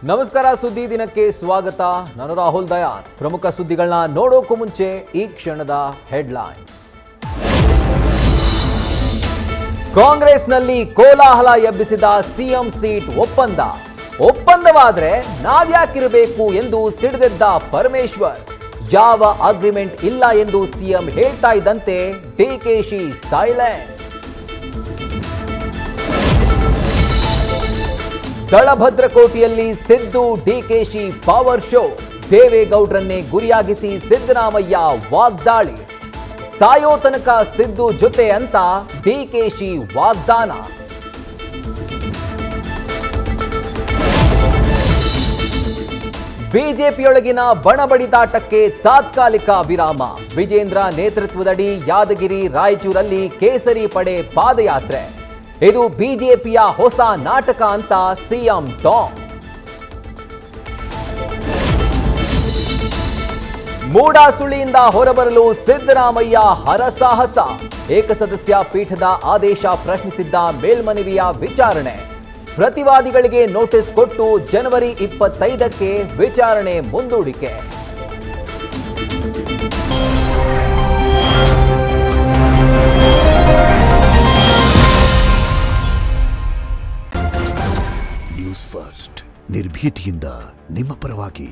ನಮಸ್ಕಾರ, ಸುದ್ದಿ ದಿನಕ್ಕೆ ಸ್ವಾಗತ. ನಾನು ರಾಹುಲ್ ದಯಾನ್. ಪ್ರಮುಖ ಸುದ್ದಿಗಳನ್ನ ನೋಡೋಕ್ಕೂ ಮುಂಚೆ ಈ ಕ್ಷಣದ ಹೆಡ್ಲೈನ್ಸ್. ಕಾಂಗ್ರೆಸ್ನಲ್ಲಿ ಕೋಲಾಹಲ ಎಬ್ಬಿಸಿದ ಸಿಎಂ ಸೀಟ್ ಒಪ್ಪಂದವಾದ್ರೆ ನಾವ್ಯಾಕಿರಬೇಕು ಎಂದು ಸಿಡಿದೆದ್ದ ಪರಮೇಶ್ವರ್. ಯಾವ ಅಗ್ರಿಮೆಂಟ್ ಇಲ್ಲ ಎಂದು ಸಿಎಂ ಹೇಳ್ತಾ ಇದ್ದಂತೆ ಡಿಕೆಶಿ ಸೈಲೆಂಟ್. ತಳಭದ್ರಕೋಟೆಯಲ್ಲಿ ಸಿದ್ದು ಡಿಕೆಶಿ ಪವರ್ ಶೋ. ದೇವೇಗೌಡರನ್ನೇ ಗುರಿಯಾಗಿಸಿ ಸಿದ್ದರಾಮಯ್ಯ ವಾಗ್ದಾಳಿ. ಸಾಯೋ ತನಕ ಸಿದ್ದು ಜೊತೆ ಅಂತ ಡಿಕೆಶಿ ವಾಗ್ದಾನ. ಬಿಜೆಪಿಯೊಳಗಿನ ಬಣಬಡಿದಾಟಕ್ಕೆ ತಾತ್ಕಾಲಿಕ ವಿರಾಮ. ವಿಜೇಂದ್ರ ನೇತೃತ್ವದಡಿ ಯಾದಗಿರಿ ರಾಯಚೂರಲ್ಲಿ ಕೇಸರಿ ಪಡೆ ಪಾದಯಾತ್ರೆ. ಇದು ಬಿಜೆಪಿಯ ಹೊಸ ನಾಟಕ ಅಂತ ಸಿಎಂ ಟಾಂಗ್. ಮೂಡಾಸುಳಿಯಿಂದ ಹೊರಬರಲು ಸಿದ್ದರಾಮಯ್ಯ ಹರಸಾಹಸ. ಏಕಸದಸ್ಯ ಪೀಠದ ಆದೇಶ ಪ್ರಶ್ನಿಸಿದ್ದ ಮೇಲ್ಮನವಿಯ ವಿಚಾರಣೆ. ಪ್ರತಿವಾದಿಗಳಿಗೆ ನೋಟಿಸ್ ಕೊಟ್ಟು ಜನವರಿ 25ಕ್ಕೆ ವಿಚಾರಣೆ ಮುಂದೂಡಿಕೆ. ನ್ಯೂಸ್ ಫಸ್ಟ್, ನಿರ್ಭೀತಿಯಿಂದ ನಿಮ್ಮ ಪರವಾಗಿ.